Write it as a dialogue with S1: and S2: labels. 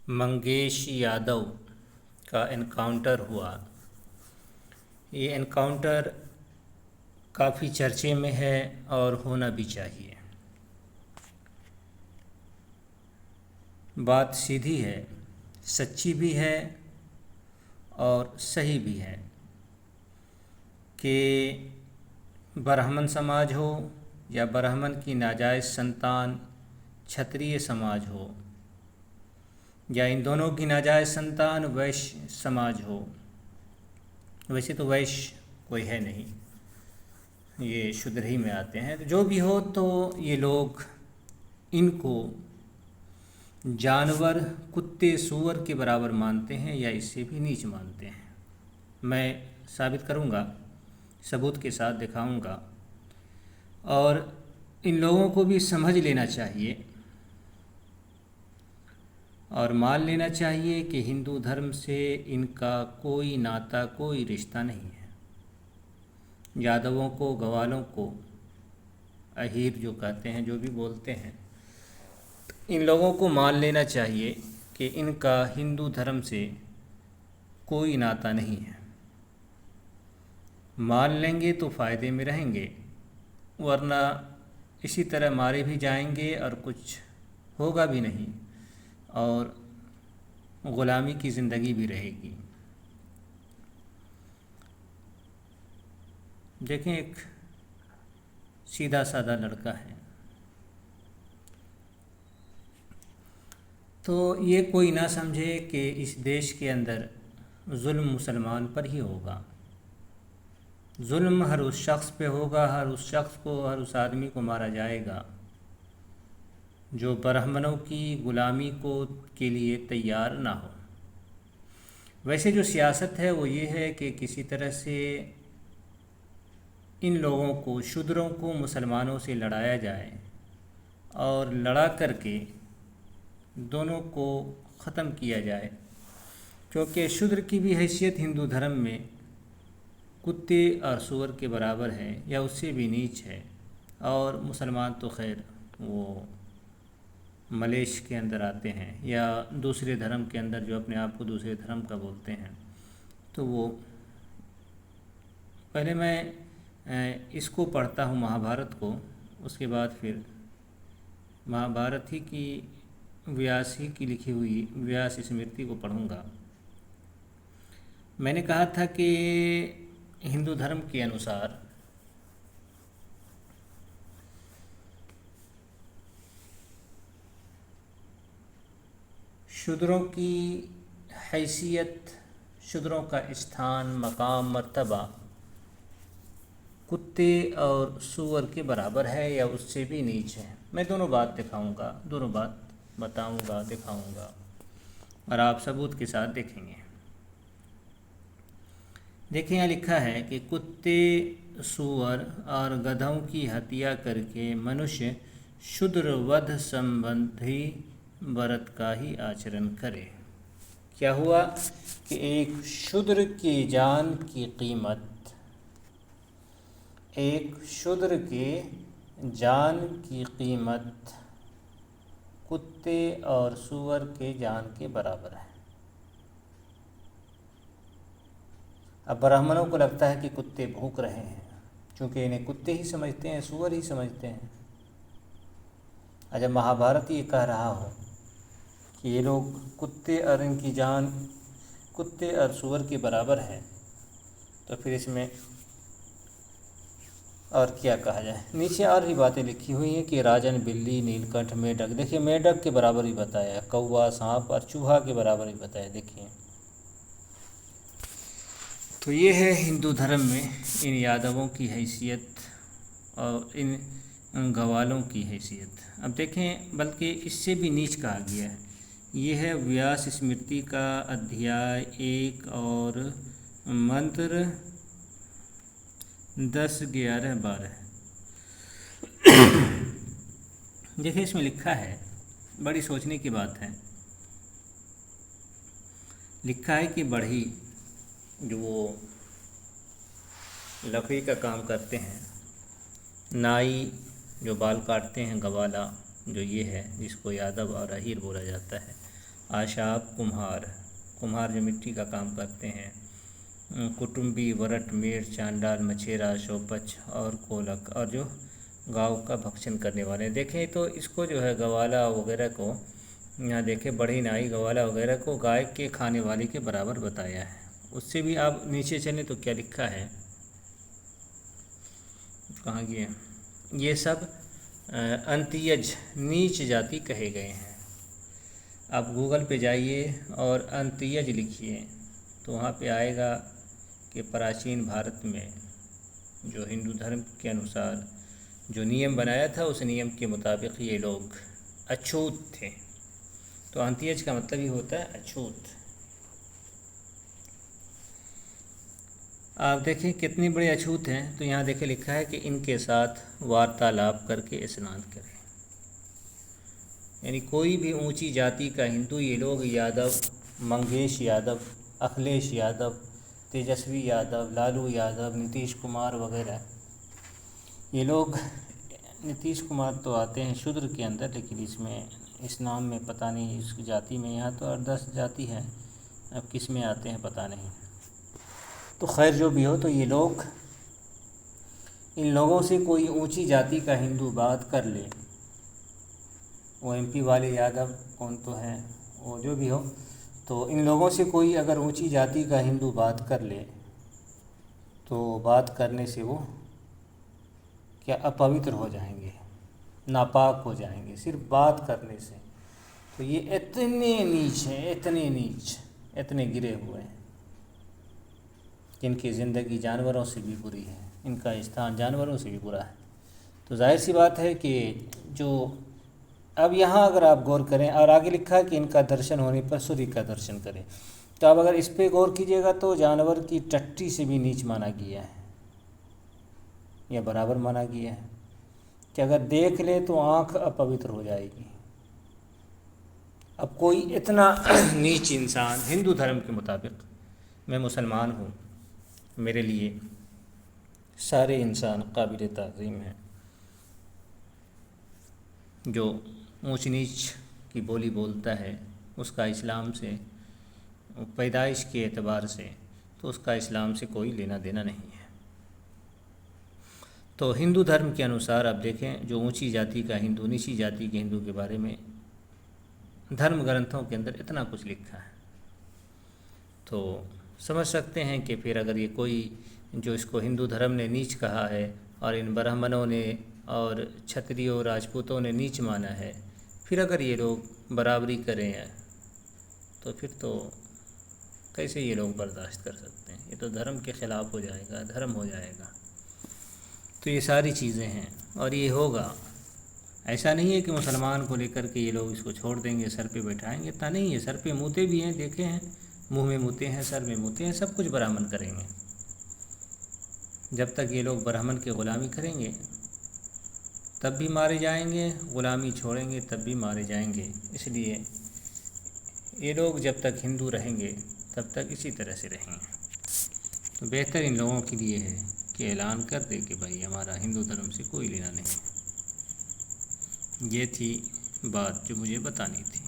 S1: मंगेश यादव का एनकाउंटर हुआ। ये एनकाउंटर काफ़ी चर्चे में है और होना भी चाहिए। बात सीधी है, सच्ची भी है और सही भी है कि ब्राह्मण समाज हो या ब्राह्मण की नाजायज़ संतान क्षत्रिय समाज हो या इन दोनों की नाजायज़ संतान वैश्य समाज हो। वैसे तो वैश्य कोई है नहीं, ये शूद्र ही में आते हैं। तो जो भी हो, तो ये लोग इनको जानवर, कुत्ते, सूअर के बराबर मानते हैं या इससे भी नीच मानते हैं। मैं साबित करूंगा, सबूत के साथ दिखाऊंगा। और इन लोगों को भी समझ लेना चाहिए और मान लेना चाहिए कि हिंदू धर्म से इनका कोई नाता, कोई रिश्ता नहीं है। यादवों को, गवालों को अहीर जो कहते हैं, जो भी बोलते हैं, इन लोगों को मान लेना चाहिए कि इनका हिंदू धर्म से कोई नाता नहीं है। मान लेंगे तो फ़ायदे में रहेंगे, वरना इसी तरह मारे भी जाएंगे और कुछ होगा भी नहीं और ग़ुलामी की ज़िंदगी भी रहेगी। देखें, एक सीधा साधा लड़का है, तो ये कोई ना समझे कि इस देश के अंदर जुल्म मुसलमान पर ही होगा। जुल्म हर उस शख्स पे होगा, हर उस शख्स को, हर उस आदमी को मारा जाएगा जो ब्राह्मणों की ग़ुलामी को के लिए तैयार ना हो। वैसे जो सियासत है वो ये है कि किसी तरह से इन लोगों को, शूद्रों को, मुसलमानों से लड़ाया जाए और लड़ा करके दोनों को ख़त्म किया जाए, क्योंकि शूद्र की भी हैसियत हिंदू धर्म में कुत्ते और सूअर के बराबर है या उससे भी नीच है। और मुसलमान तो खैर वो मलेश के अंदर आते हैं या दूसरे धर्म के अंदर, जो अपने आप को दूसरे धर्म का बोलते हैं। तो वो पहले मैं इसको पढ़ता हूँ, महाभारत को, उसके बाद फिर महाभारत ही की, व्यास ही की लिखी हुई व्यास स्मृति को पढ़ूँगा। मैंने कहा था कि हिंदू धर्म के अनुसार शूद्रों की हैसियत, शूद्रों का स्थान, मकाम, मर्तबा कुत्ते और सूअर के बराबर है या उससे भी नीच है। मैं दोनों बात दिखाऊंगा, दोनों बात बताऊंगा, दिखाऊंगा और आप सबूत के साथ देखेंगे। देखिए, यहाँ लिखा है कि कुत्ते, सूअर और गधों की हत्या करके मनुष्य शूद्र वध संबंधी व्रत का ही आचरण करे। क्या हुआ कि एक शूद्र की जान की कीमत, एक शूद्र के जान की कीमत कुत्ते और सूअर के जान के बराबर है। अब ब्राह्मणों को लगता है कि कुत्ते भूख रहे हैं, क्योंकि इन्हें कुत्ते ही समझते हैं, सूअर ही समझते हैं। और जब महाभारत ये कह रहा हो कि ये लोग कुत्ते और इनकी जान कुत्ते और सूअर के बराबर है, तो फिर इसमें और क्या कहा जाए। नीचे और भी बातें लिखी हुई हैं कि राजन, बिल्ली, नीलकंठ, मेढक, देखिए मेढक के बराबर ही बताया, कौवा, सांप और चूहा के बराबर ही बताया। देखिए, तो ये है हिंदू धर्म में इन यादवों की हैसियत और इन गवालों की हैसियत। अब देखें, बल्कि इससे भी नीच कहा गया है। ये है व्यास स्मृति का अध्याय 1 और मंत्र 10, 11, 12। देखिए, इसमें लिखा है, बड़ी सोचने की बात है। लिखा है कि बढ़ई, जो वो लकड़ी का काम करते हैं, नाई जो बाल काटते हैं, गवाला जो ये है, जिसको यादव और अहीर बोला जाता है, आशाब कुम्हार, कुम्हार जो मिट्टी का काम करते हैं, कुटुंबी, वरट, मेड़, चांडाल, मछेरा, शोपच और कोलक, और जो गाँव का भक्षण करने वाले। देखें तो इसको जो है गवाला वगैरह को, यहाँ देखें बढ़ी नाई गवाला वगैरह को गाय के खाने वाले के बराबर बताया है। उससे भी आप नीचे चलें तो क्या लिखा है, कहाँ गए, ये सब अंत्यज नीच जाति कहे गए हैं। आप गूगल पे जाइए और अंत्यज लिखिए तो वहाँ पे आएगा कि प्राचीन भारत में जो हिंदू धर्म के अनुसार जो नियम बनाया था उस नियम के मुताबिक ये लोग अछूत थे। तो अंत्यज का मतलब ही होता है अछूत। आप देखें कितनी बड़ी अछूत हैं, तो यहाँ देखें लिखा है कि इनके साथ वार्तालाप करके स्नान करें। यानी कोई भी ऊंची जाति का हिंदू, ये लोग यादव, मंगेश यादव, अखिलेश यादव, तेजस्वी यादव, लालू यादव, नीतीश कुमार वगैरह, ये लोग, नीतीश कुमार तो आते हैं शूद्र के अंदर, लेकिन इसमें इस नाम में पता नहीं, इस जाति में, यहाँ तो 8-10 जाति है, अब किस में आते हैं पता नहीं। तो खैर जो भी हो, तो ये लोग, इन लोगों से कोई ऊंची जाति का हिंदू बात कर ले, वो एमपी वाले यादव कौन तो हैं, वो जो भी हो, तो इन लोगों से कोई अगर ऊंची जाति का हिंदू बात कर ले तो बात करने से वो क्या अपवित्र हो जाएंगे, नापाक हो जाएंगे सिर्फ बात करने से। तो ये इतने नीच हैं, इतने नीच, इतने गिरे हुए हैं कि इनकी ज़िंदगी जानवरों से भी बुरी है, इनका स्थान जानवरों से भी बुरा है। तो जाहिर सी बात है कि जो अब यहाँ अगर आप गौर करें, और आगे लिखा है कि इनका दर्शन होने पर सूर्य का दर्शन करें, तो अब अगर इस पे गौर कीजिएगा तो जानवर की टट्टी से भी नीच माना गया है या बराबर माना गया है कि अगर देख ले तो आँख अपवित्र हो जाएगी। अब कोई इतना नीच इंसान, हिंदू धर्म के मुताबिक, मैं मुसलमान हूँ, मेरे लिए सारे इंसान काबिल ताज़ीम हैं। जो ऊंच नीच की बोली बोलता है उसका इस्लाम से, पैदाइश के एतबार से, तो उसका इस्लाम से कोई लेना देना नहीं है। तो हिंदू धर्म के अनुसार आप देखें, जो ऊंची जाति का हिंदू, नीची जाति के हिंदू के बारे में धर्म ग्रंथों के अंदर इतना कुछ लिखा है। तो समझ सकते हैं कि फिर अगर ये कोई जो इसको हिंदू धर्म ने नीच कहा है और इन ब्राह्मणों ने और क्षत्रियों राजपूतों ने नीच माना है, फिर अगर ये लोग बराबरी करें तो फिर तो कैसे ये लोग बर्दाश्त कर सकते हैं, ये तो धर्म के ख़िलाफ़ हो जाएगा, धर्म हो जाएगा। तो ये सारी चीज़ें हैं और ये होगा। ऐसा नहीं है कि मुसलमान को लेकर के ये लोग इसको छोड़ देंगे, सर पे बैठाएंगे, इतना नहीं है। सर पे मूते भी हैं, देखे हैं, मुंह में मूते हैं, सर में मूते हैं, सब कुछ ब्राह्मण करेंगे। जब तक ये लोग ब्राह्मण की ग़ुलामी करेंगे तब भी मारे जाएंगे, ग़ुलामी छोड़ेंगे तब भी मारे जाएंगे। इसलिए ये लोग जब तक हिंदू रहेंगे तब तक इसी तरह से रहेंगे। तो बेहतर इन लोगों के लिए है कि ऐलान कर दे कि भाई हमारा हिंदू धर्म से कोई लेना नहीं। ये थी बात जो मुझे बतानी थी।